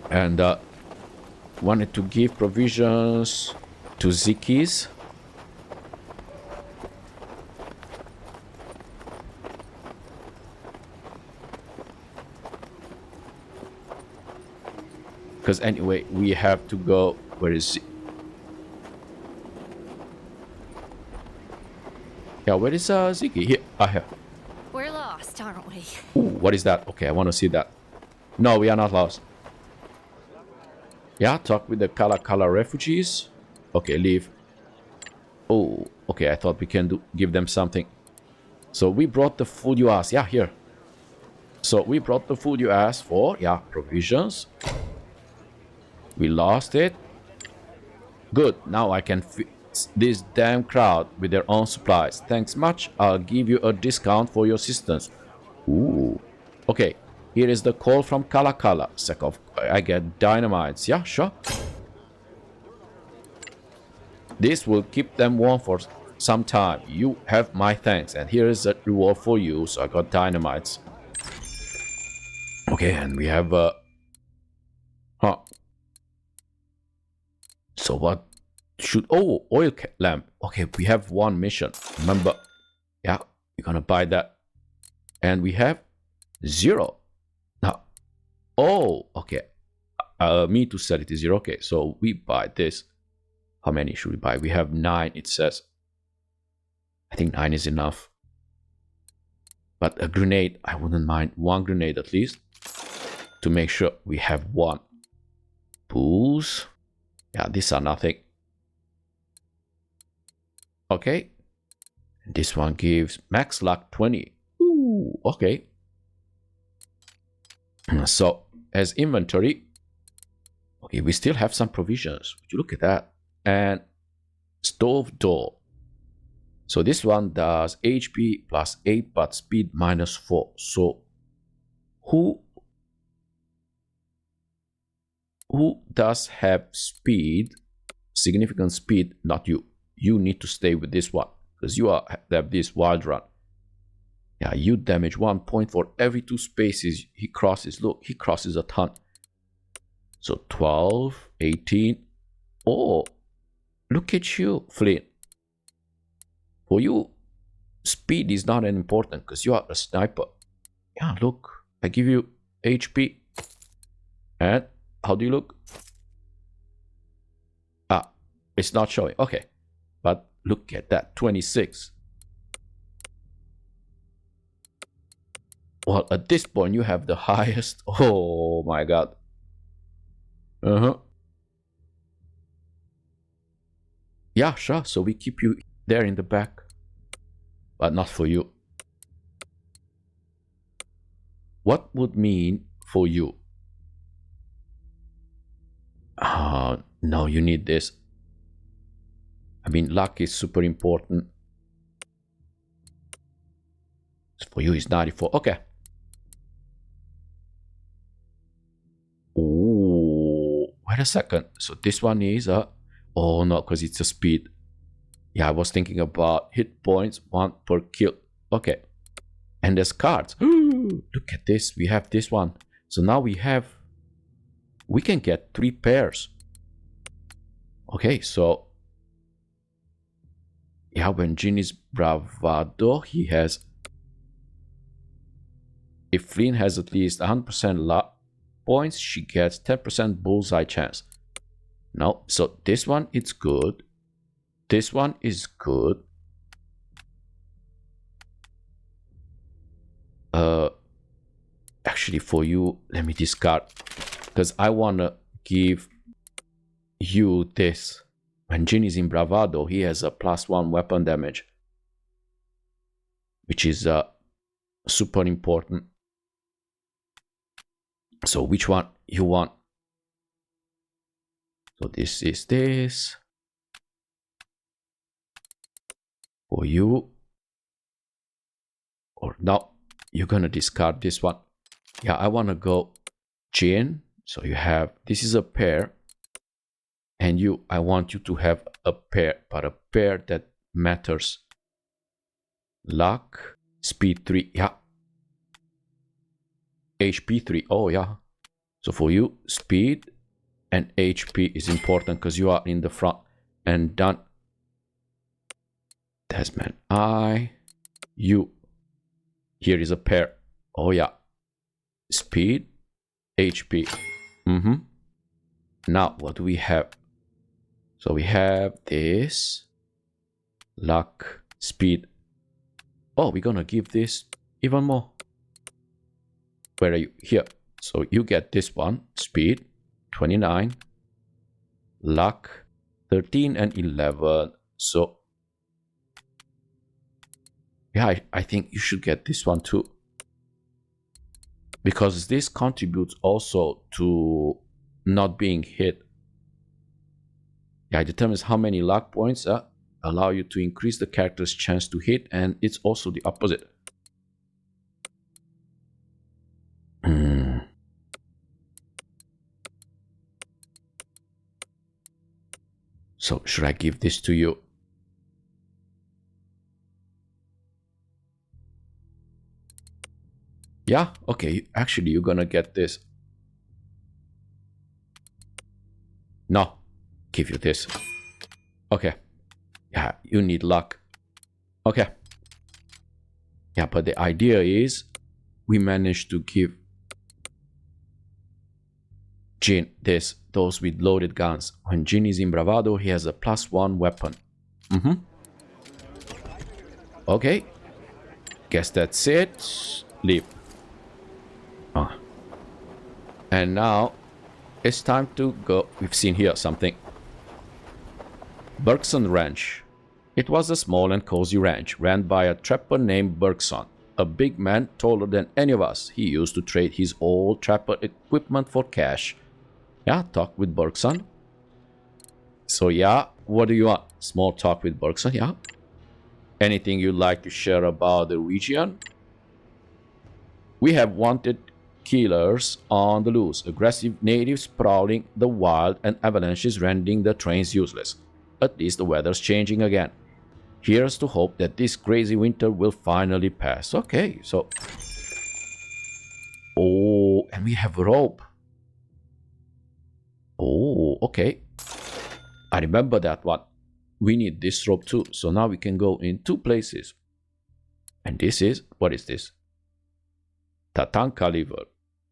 And wanted to give provisions to Zikis. Because anyway, we have to go. Where is it? Yeah, where is Ziggy? Here. Here. We're lost, aren't we? Ooh, what is that? Okay, I want to see that. No, we are not lost. Yeah, talk with the Kala refugees. Okay, leave. Oh, okay, I thought we can give them something. So we brought the food you asked. Yeah, here. So we brought the food you asked for. Yeah, provisions. We lost it. Good, now I can fix this damn crowd with their own supplies. Thanks much. I'll give you a discount for your assistance. Ooh. Okay, here is the call from Kala. Sekov, I get dynamites. Yeah, sure. This will keep them warm for some time. You have my thanks, and here is a reward for you. So I got dynamites. Okay, and we have So what should... Oh, oil lamp. Okay, we have one mission. Remember, yeah, we're gonna buy that. And we have 0. Now, oh, okay. Me to set it is 0. Okay, so we buy this. How many should we buy? We have 9, it says. I think 9 is enough. But a grenade, I wouldn't mind 1 grenade at least. To make sure we have 1. Pools. Yeah, these are nothing. Okay. This one gives max luck 20. Ooh, okay. So, as inventory, okay, we still have some provisions. Would you look at that? And stove door. So this one does HP plus 8, but speed minus 4. So, who does have speed, significant speed? Not you. You need to stay with this one because you have this wild run. Yeah, you damage 1 point for every 2 spaces he crosses. Look, he crosses a ton. So 12, 18. Oh, look at you, Flynn. For you, speed is not an important because you are a sniper. Yeah, look, I give you HP. And how do you look? Ah, it's not showing. Okay, but look at that, 26. Well, at this point, you have the highest. Oh my god. Yeah, sure. So we keep you there in the back. But not for you. What would mean for you? No, you need this. I mean, luck is super important. For you, it's 94. Okay. Ooh, wait a second. So this one is a... Oh no, because it's a speed. Yeah, I was thinking about hit points, 1 per kill. Okay. And there's cards. Look at this. We have this one. So now we can get 3 pairs. Okay, so... Yeah, when Jin is bravado, he has... If Flynn has at least 100% luck points, she gets 10% bullseye chance. No, so this one, it's good. This one is good. Actually, for you, let me discard. Because I want to give you this. When Jin is in bravado, he has a +1 weapon damage. Which is super important. So which one you want? So this is this. For you. Or no, you're gonna discard this one. Yeah, I wanna go Jin. So you have, this is a pair. And you, I want you to have a pair, but a pair that matters. Luck, speed 3, yeah. HP 3, oh yeah. So for you, speed and HP is important because you are in the front. And done. Desmond, you. Here is a pair. Oh yeah. Speed, HP. Now what do we have? So we have this. Luck, speed. Oh, we're gonna give this even more. Where are you? Here. So you get this one. Speed, 29. Luck, 13 and 11. So yeah, I think you should get this one too. Because this contributes also to not being hit. Yeah, it determines how many luck points allow you to increase the character's chance to hit, and it's also the opposite. So should I give this to you? Yeah, okay, actually you're gonna get this. No, give you this. Okay. Yeah, you need luck. Okay. Yeah, but the idea is we managed to give Jin those with loaded guns. When Jin is in Bravado, he has a +1 weapon. Okay. Guess that's it. Leave. And now it's time to go. We've seen here something. Bergson Ranch. It was a small and cozy ranch ran by a trapper named Bergson, a big man taller than any of us. He used to trade his old trapper equipment for cash. Yeah, talk with Bergson. So yeah, what do you want? Small talk with Bergson, yeah. Anything you'd like to share about the region? We have wanted killers on the loose, aggressive natives prowling the wild, and avalanches rendering the trains useless. At least the weather's changing again. Here's to hope that this crazy winter will finally pass. Okay, so... Oh, and we have rope. Oh, okay. I remember that one. We need this rope too, so now we can go in 2 places. And this is... What is this? Tatanka Liver.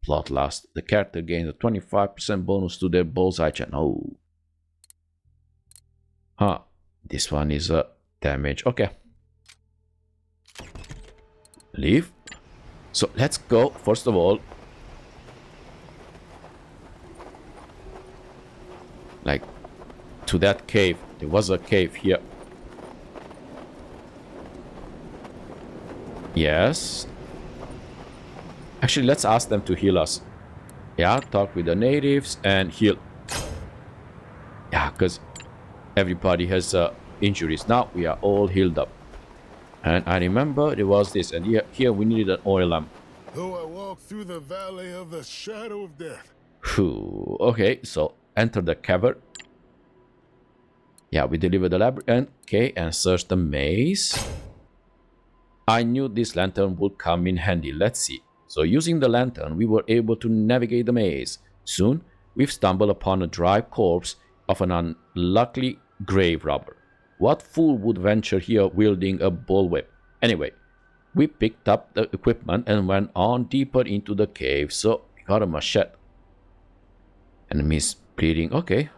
Bloodlust. The character gains a 25% bonus to their bullseye chance. Oh. Huh. This one is a damage. Okay. Leave. So let's go. First of all. Like to that cave. There was a cave here. Yes. Actually, let's ask them to heal us. Yeah, talk with the natives and heal. Yeah, because everybody has injuries. Now we are all healed up. And I remember there was this, and here we needed an oil lamp. Though I walk through the valley of the shadow of death. Whew. Okay, so enter the cavern. Yeah, we deliver the labyrinth. Okay, and search the maze. I knew this lantern would come in handy. Let's see. So using the lantern, we were able to navigate the maze. Soon, we've stumbled upon a dry corpse of an unlucky grave robber. What fool would venture here wielding a bullwhip? Anyway, we picked up the equipment and went on deeper into the cave. So, we got a machete. Enemies bleeding. Okay.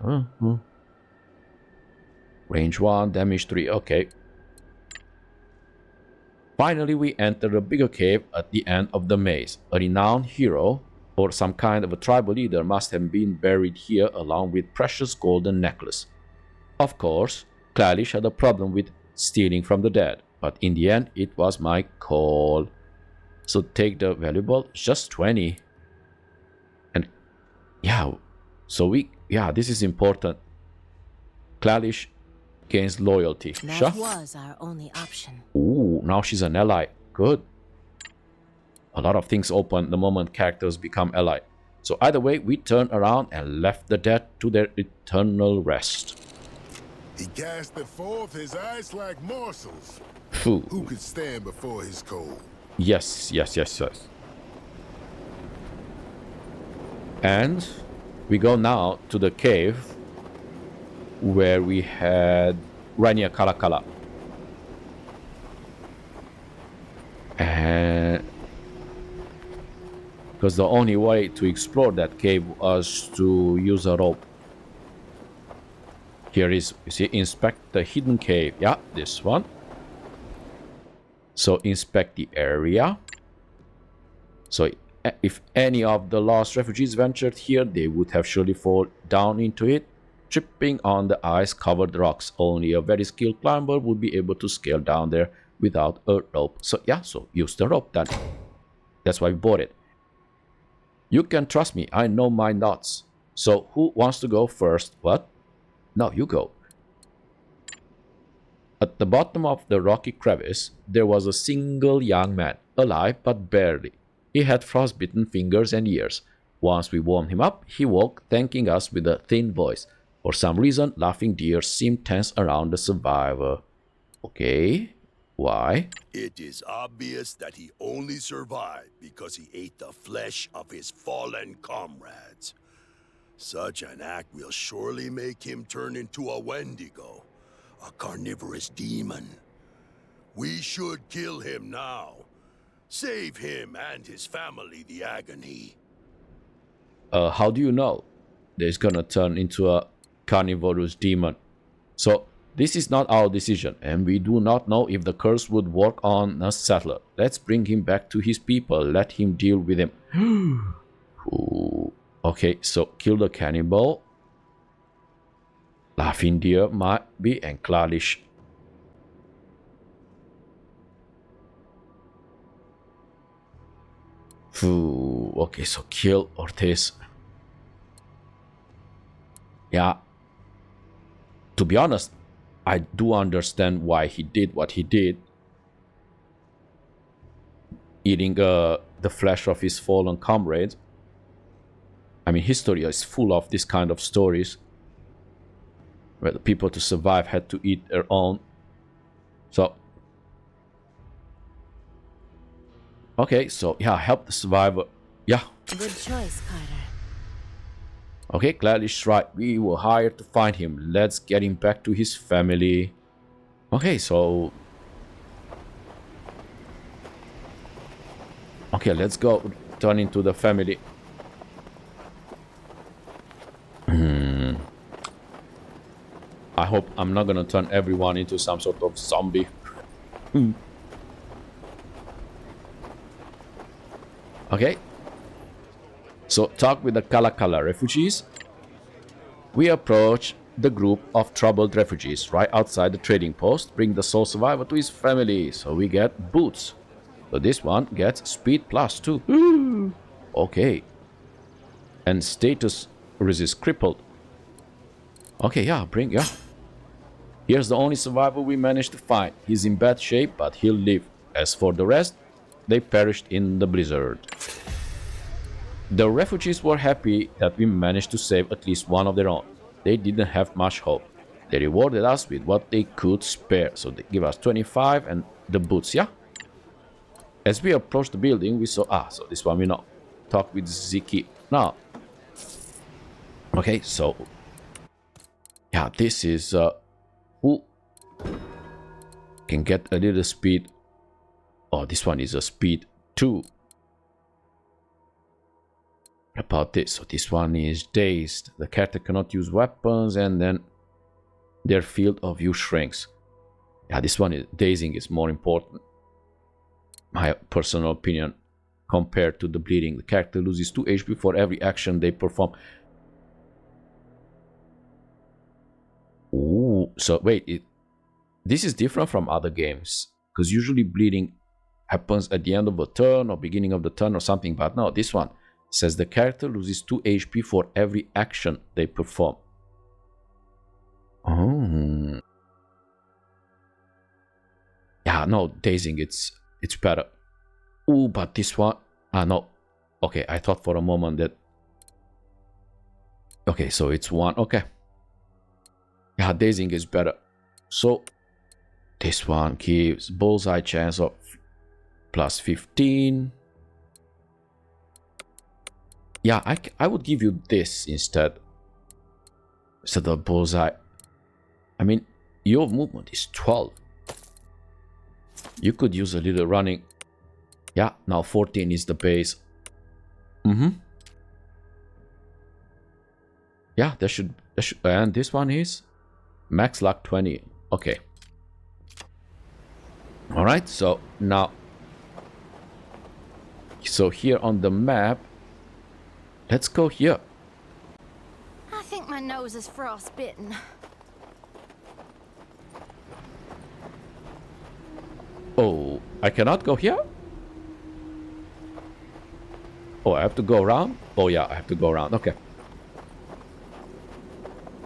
Range 1, damage 3. Okay. Finally, we entered a bigger cave at the end of the maze. A renowned hero, or some kind of a tribal leader, must have been buried here along with precious golden necklace. Of course, Clalish had a problem with stealing from the dead, but in the end, it was my call. So take the valuable, just 20. And yeah, so this is important. Clalish gains loyalty. That was our only option. Ooh, now she's an ally. Good. A lot of things open the moment characters become ally. So either way, we turned around and left the dead to their eternal rest. He casteth forth his ice like morsels. Phew. Who could stand before his cold? Yes. And we go now to the cave where we had Rania Kalakala. And because the only way to explore that cave was to use a rope. Here is, you see, inspect the hidden cave. Yeah, this one. So inspect the area. So if any of the lost refugees ventured here, they would have surely fallen down into it, tripping on the ice-covered rocks. Only a very skilled climber would be able to scale down there without a rope. So yeah, so use the rope then. That's why we bought it. You can trust me, I know my knots. So who wants to go first? What? No, you go. At the bottom of the rocky crevice, there was a single young man, alive but barely. He had frostbitten fingers and ears. Once we warmed him up, he woke, thanking us with a thin voice. For some reason, laughing deer seemed tense around the survivor. Okay, why? It is obvious that he only survived because he ate the flesh of his fallen comrades. Such an act will surely make him turn into a Wendigo, a carnivorous demon. We should kill him now. Save him and his family the agony. How do you know that he's gonna turn into a carnivorous demon? So this is not our decision, and we do not know if the curse would work on a settler. Let's bring him back to his people. Let him deal with him. Ooh. Okay, so kill the cannibal. Laughing deer might be and Cladish. Okay, so kill Ortiz. Yeah. To be honest, I do understand why he did what he did. Eating the flesh of his fallen comrades. I mean, history is full of this kind of stories where the people to survive had to eat their own. So, okay, so yeah, help the survivor. Yeah. Good choice, Carter. Okay, Cladish right. We were hired to find him. Let's get him back to his family. Okay, so... Okay, let's go. Turn into the family. I hope I'm not gonna turn everyone into some sort of zombie. Okay. So talk with the Kalakala refugees. We approach the group of troubled refugees right outside the trading post. Bring the sole survivor to his family. So we get boots. So this one gets speed plus 2. Okay. And status resist crippled. Okay, yeah, yeah. Here's the only survivor we managed to find. He's in bad shape, but he'll live. As for the rest, they perished in the blizzard. The refugees were happy that we managed to save at least one of their own. They didn't have much hope. They rewarded us with what they could spare. So they give us 25 and the boots, yeah? As we approached the building, we saw... so this one we know. Talk with Ziki. Now. Okay, so... Yeah, this is... who can get a little speed. Oh, this one is a speed 2. What about this? So this one is dazed. The character cannot use weapons and then their field of view shrinks. Yeah, this one is dazing is more important. My personal opinion compared to the bleeding. The character loses 2 HP for every action they perform. Ooh, so wait, this is different from other games because usually bleeding happens at the end of a turn or beginning of the turn or something, but no, this one says the character loses 2 HP for every action they perform. Oh, yeah, no, dazing, it's better. Ooh, but this one, no, okay, I thought for a moment that, okay, so it's 1, okay. Yeah, dazing is better. So this one gives bullseye chance of plus 15. Yeah, I would give you this instead of bullseye. I mean, your movement is 12. You could use a little running. Yeah, now 14 is the base. Yeah, there should, and this one is max luck 20. Okay. All right, so now, so here on the map, let's go here. I think my nose is frostbitten. Oh, I cannot go here? Oh, I have to go around? Oh yeah, I have to go around. Okay.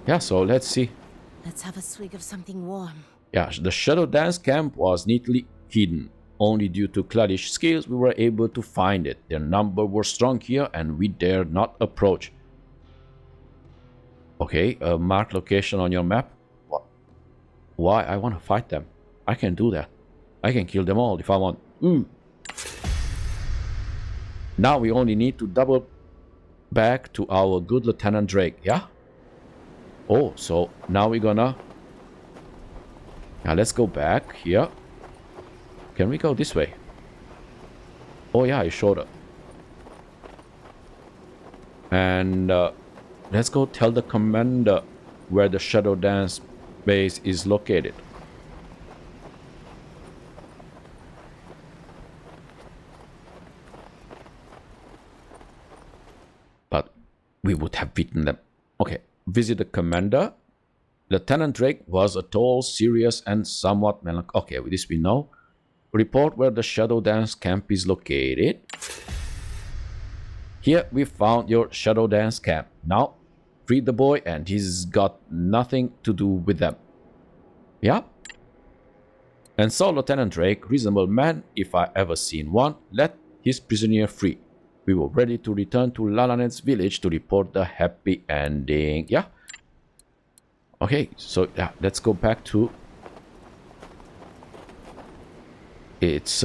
Yeah, so let's see. Let's have a swig of something warm. Yeah, the Shadow Dance camp was neatly hidden. Only due to Cladish skills we were able to find it. Their number were strong here and we dared not approach. Okay, mark location on your map. What? Why? I want to fight them. I can do that. I can kill them all if I want. Now we only need to double back to our good Lieutenant Drake, yeah? Oh, so now we're gonna... Yeah, let's go back here. Can we go this way? Oh yeah, I showed up. And let's go tell the commander where the Shadow Dance base is located. But we would have beaten them. Okay, visit the commander. Lieutenant Drake was a tall, serious, and somewhat melancholic. Okay, with this we know. Report where the Shadow Dance camp is located. Here we found your Shadow Dance camp. Now, free the boy and he's got nothing to do with them. Yeah? And so Lieutenant Drake, reasonable man if I ever seen one, let his prisoner free. We were ready to return to Lalanet's village to report the happy ending. Yeah? Okay, so yeah, let's go back to... It's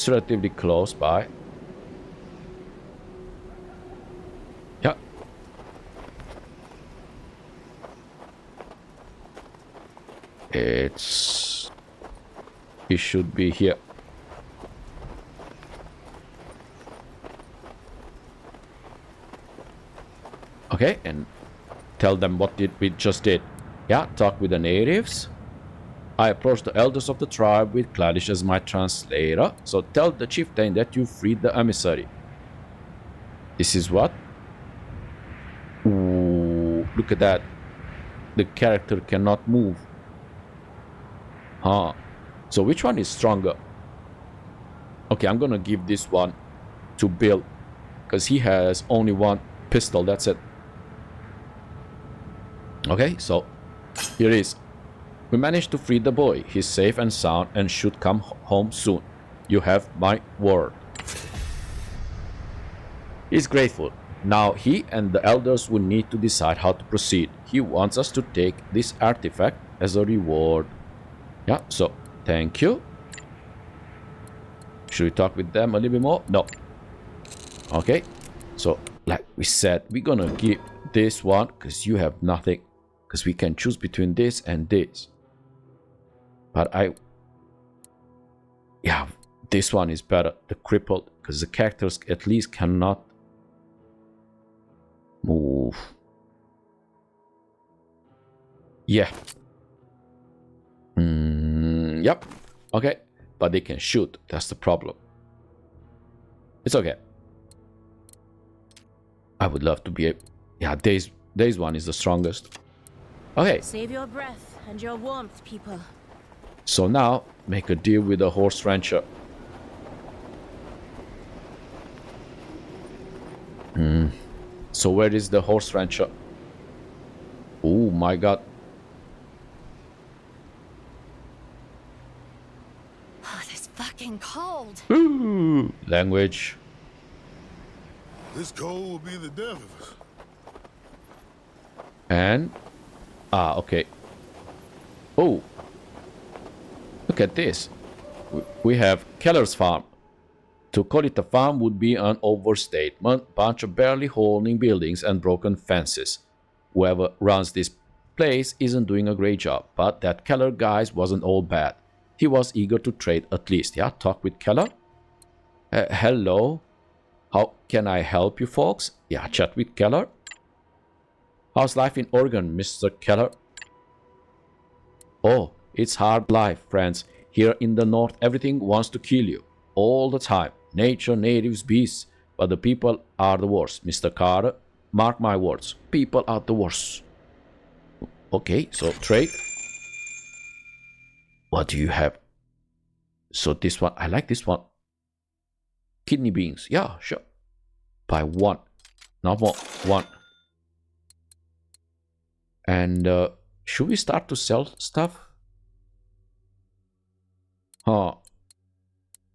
relatively close by. Yeah. It should be here. Okay, and tell them what we just did. Yeah, talk with the natives. I approached the elders of the tribe with Cladish as my translator. So tell the chieftain that you freed the emissary. This is what? Ooh, look at that. The character cannot move. Huh. So which one is stronger? Okay, I'm gonna give this one to Bill. Because he has only one pistol, that's it. Okay, so here it is. We managed to free the boy. He's safe and sound and should come home soon. You have my word. He's grateful. Now he and the elders will need to decide how to proceed. He wants us to take this artifact as a reward. Yeah, so thank you. Should we talk with them a little bit more? No. Okay, so like we said, we're gonna give this one because you have nothing. Because we can choose between this and this. But yeah, this one is better. The crippled, because the characters at least cannot move. Yeah. Yep. Okay. But they can shoot. That's the problem. It's okay. I would love to be yeah, days one is the strongest. Okay. Save your breath and your warmth, people. So now, make a deal with the horse rancher. So where is the horse rancher? Oh my god. Oh, this fucking cold. Ooh, language. This cold will be the death of us. And... okay. Oh. Look at this. We have Keller's farm To call it a farm would be an overstatement. Bunch of barely holding buildings and broken fences. Whoever runs this place isn't doing a great job, but that Keller guy wasn't all bad. He was eager to trade at least. Yeah, talk with Keller. Hello. How can I help you folks? Yeah, chat with Keller. How's life in Oregon, Mr. Keller? Oh, it's hard life, friends. Here in the north, everything wants to kill you. All the time. Nature, natives, beasts. But the people are the worst, Mr. Carter. Mark my words. People are the worst. Okay, so trade. What do you have? So this one, I like this one. Kidney beans. Yeah, sure. Buy one. Not more. One. And should we start to sell stuff? Huh.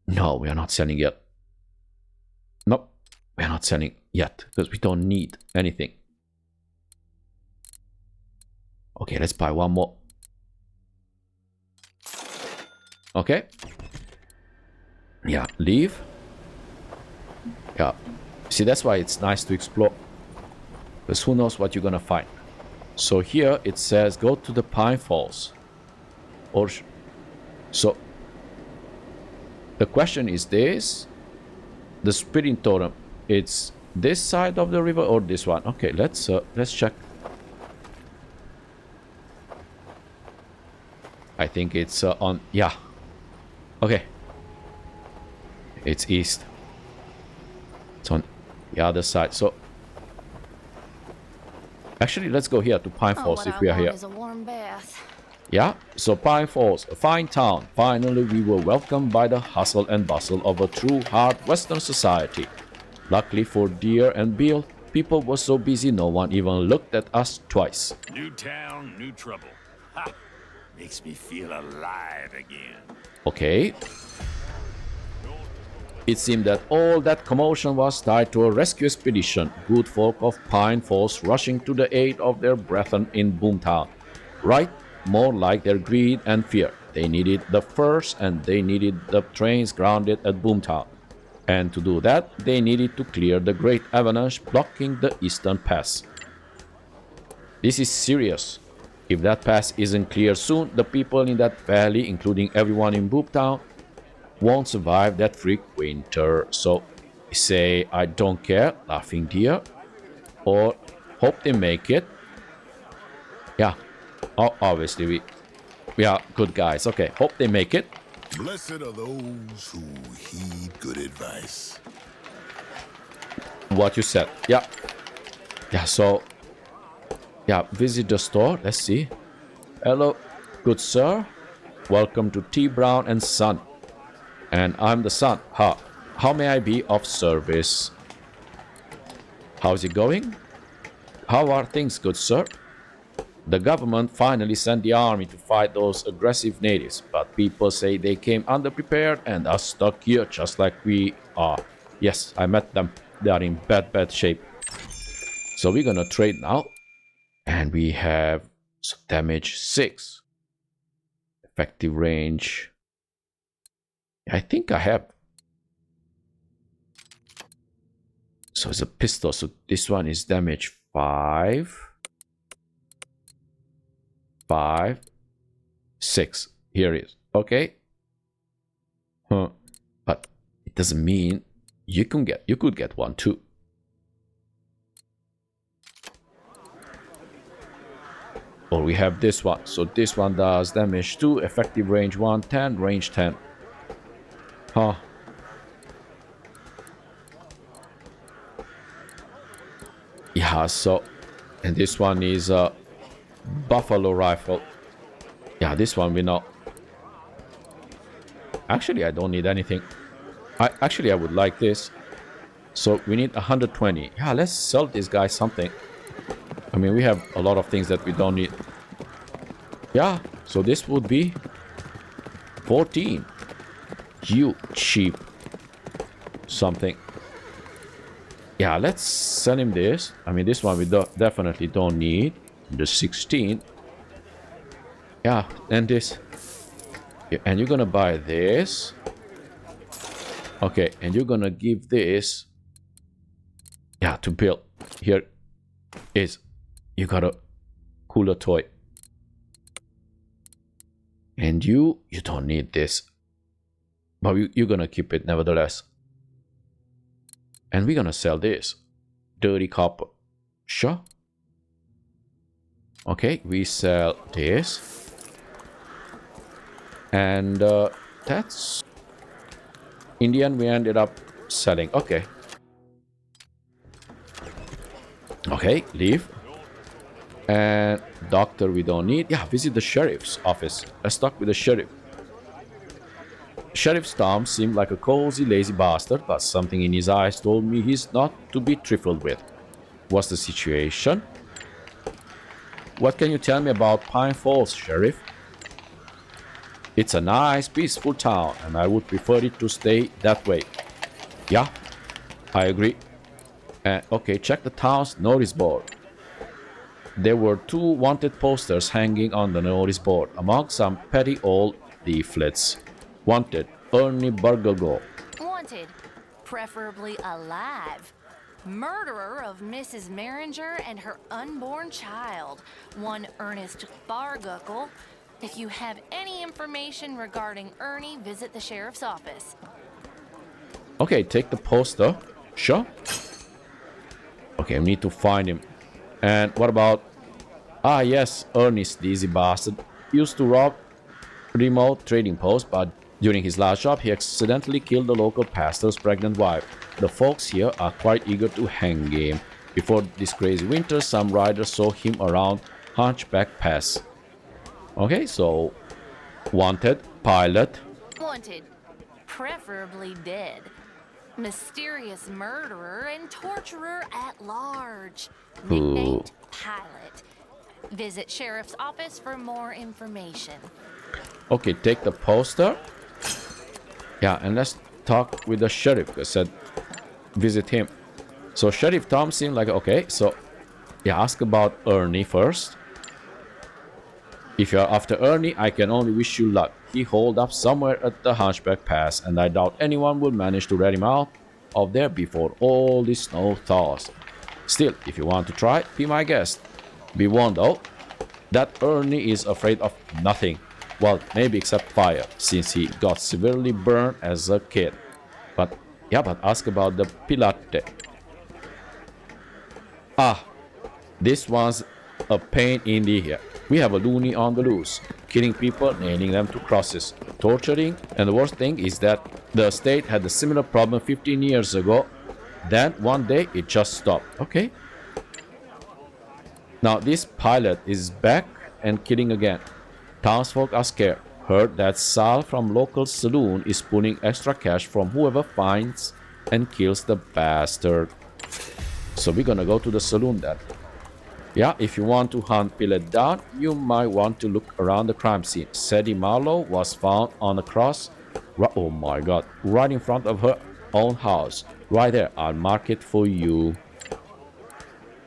No, we are not selling yet. Nope. We are not selling yet because we don't need anything. Okay, let's buy one more. Okay. Yeah, leave. Yeah. See, that's why it's nice to explore. Because who knows what you're gonna find. So here it says go to the Pine Falls. Or so the question is this. The Spitting Totem. It's this side of the river or this one? Okay, let's check. I think it's on, yeah. Okay. It's east. It's on the other side. So actually, let's go here to Pine Falls if we are here. Is a warm bath. Yeah, so Pine Falls, a fine town. Finally, we were welcomed by the hustle and bustle of a true hard Western society. Luckily for Deer and Bill, people were so busy no one even looked at us twice. New town, new trouble. Ha! Makes me feel alive again. Okay. It seemed that all that commotion was tied to a rescue expedition. Good folk of Pine Falls rushing to the aid of their brethren in Boomtown. Right? More like their greed and fear. They needed the furs and they needed the trains grounded at Boomtown. And to do that, they needed to clear the great avalanche blocking the eastern pass. This is serious. If that pass isn't cleared soon, the people in that valley, including everyone in Boomtown, won't survive that freak winter. So say I don't care, laughing deer, or hope they make it. Yeah, obviously we are good guys. Okay, hope they make it. Blessed are those who heed good advice. What you said. Yeah. Yeah, so yeah, visit the store. Let's see. Hello, good sir. Welcome to T. Brown and Son. And I'm the son. How may I be of service? How's it going? How are things, good sir? The government finally sent the army to fight those aggressive natives, but people say they came underprepared and are stuck here just like we are. Yes, I met them. They are in bad shape. So we're gonna trade now. And we have damage 6. Effective range. I think I have. So it's a pistol. So this one is damage 5. 5. 6. Here it is. Okay. But it doesn't mean you could get one too. Or we have this one. So this one does damage 2, effective range 1, 10, range 10. Huh. Yeah, so and this one is a buffalo rifle. Yeah, this one we know. Actually, I don't need anything. I would like this. So we need 120. Yeah, let's sell this guy something. I mean, we have a lot of things that we don't need. Yeah, so this would be 14. You cheap something. Yeah, let's send him this. I mean, this one we definitely don't need. The 16. Yeah, and this. Yeah, and you're gonna buy this. Okay, and you're gonna give this, yeah, to Bill. Here is, you got a cooler toy. And you don't need this, but you're gonna keep it nevertheless. And we're gonna sell this. Dirty copper. Sure. Okay, we sell this. And that's... Indian we ended up selling. Okay. Okay, leave. And doctor we don't need. Yeah, visit the sheriff's office. Let's talk with the sheriff. Sheriff Tom seemed like a cozy, lazy bastard, but something in his eyes told me he's not to be trifled with. What's the situation? What can you tell me about Pine Falls, Sheriff? It's a nice, peaceful town, and I would prefer it to stay that way. Yeah, I agree. Okay, check the town's notice board. There were 2 wanted posters hanging on the notice board, among some petty old leaflets. Wanted, Ernie Burglago. Wanted, preferably alive. Murderer of Mrs. Maringer and her unborn child, one Ernest Barguckle. If you have any information regarding Ernie, visit the sheriff's office. Okay, take the poster. Sure. Okay, we need to find him. And what about... Ah, yes, Ernest, the easy bastard, used to rob remote trading posts, but during his last job, he accidentally killed the local pastor's pregnant wife. The folks here are quite eager to hang him. Before this crazy winter, some riders saw him around Hunchback Pass. Okay, so... Wanted, pilot. Wanted, preferably dead. Mysterious murderer and torturer at large. Nicknamed Pilot. Visit sheriff's office for more information. Okay, take the poster. Yeah, and let's talk with the sheriff. I said, visit him. So Sheriff Tom seemed like, okay, so yeah, ask about Ernie first. If you're after Ernie, I can only wish you luck. He holed up somewhere at the Hunchback Pass, and I doubt anyone will manage to rat him out of there before all this snow thaws. Still, if you want to try, be my guest. Be warned though, that Ernie is afraid of nothing. Well, maybe except fire, since he got severely burned as a kid. But yeah, but ask about the Pilate. Ah, this one's a pain in the ear. We have a loony on the loose, killing people, nailing them to crosses, torturing, and the worst thing is that the state had a similar problem 15 years ago. Then one day it just stopped. Okay. Now this pilot is back and killing again. Townsfolk are scared. Heard that Sal from local saloon is pulling extra cash from whoever finds and kills the bastard. So we're gonna go to the saloon then. Yeah, if you want to hunt Pilate down, you might want to look around the crime scene. Sadie Marlowe was found on a cross. Oh my god, right in front of her own house. Right there, I'll mark it for you.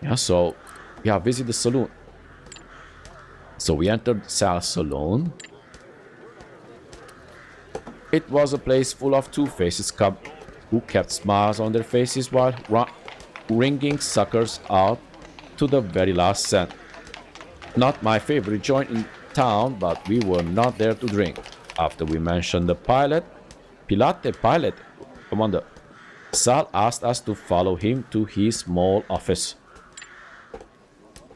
Yeah, so, yeah, visit the saloon. So we entered Sal's saloon. It was a place full of two-faced cubs who kept smiles on their faces while wringing suckers out to the very last cent. Not my favorite joint in town, but we were not there to drink. After we mentioned the pilot, I wonder, Sal asked us to follow him to his small office.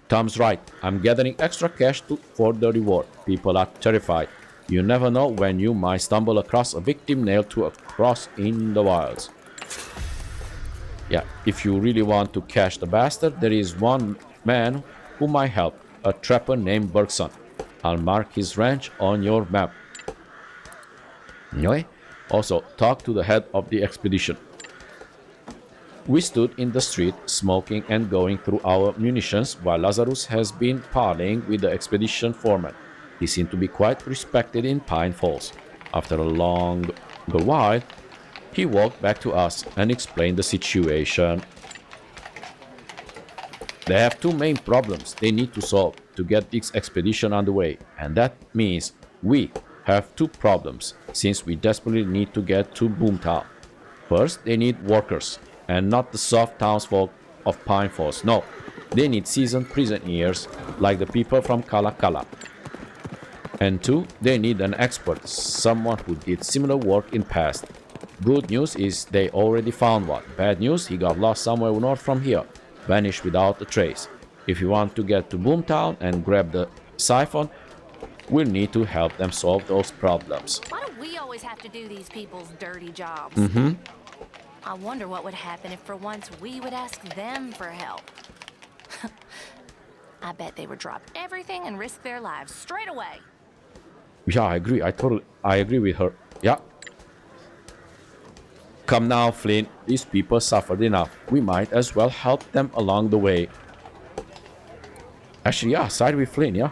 Tom's right. I'm gathering extra cash for the reward. People are terrified. You never know when you might stumble across a victim nailed to a cross in the wilds. Yeah, if you really want to catch the bastard, there is one man who might help, a trapper named Bergson. I'll mark his ranch on your map. Anyway, also talk to the head of the expedition. We stood in the street, smoking and going through our munitions, while Lazarus has been parleying with the expedition foreman. He seemed to be quite respected in Pine Falls. After a long while, he walked back to us and explained the situation. They have two main problems they need to solve to get this expedition underway, and that means we have two problems, since we desperately need to get to Boomtown. First, they need workers, and not the soft townsfolk of Pine Falls. No, they need seasoned prisoners like the people from Kala Kala. And two, they need an expert, someone who did similar work in past. Good news is they already found one. Bad news, he got lost somewhere north from here, vanished without a trace. If you want to get to Boomtown and grab the siphon, we'll need to help them solve those problems. Why do we always have to do these people's dirty jobs? I wonder what would happen if for once we would ask them for help. I bet they would drop everything and risk their lives straight away. Yeah, I agree. I agree with her. Yeah. Come now, Flynn. These people suffered enough. We might as well help them along the way. Actually, yeah, side with Flynn, yeah.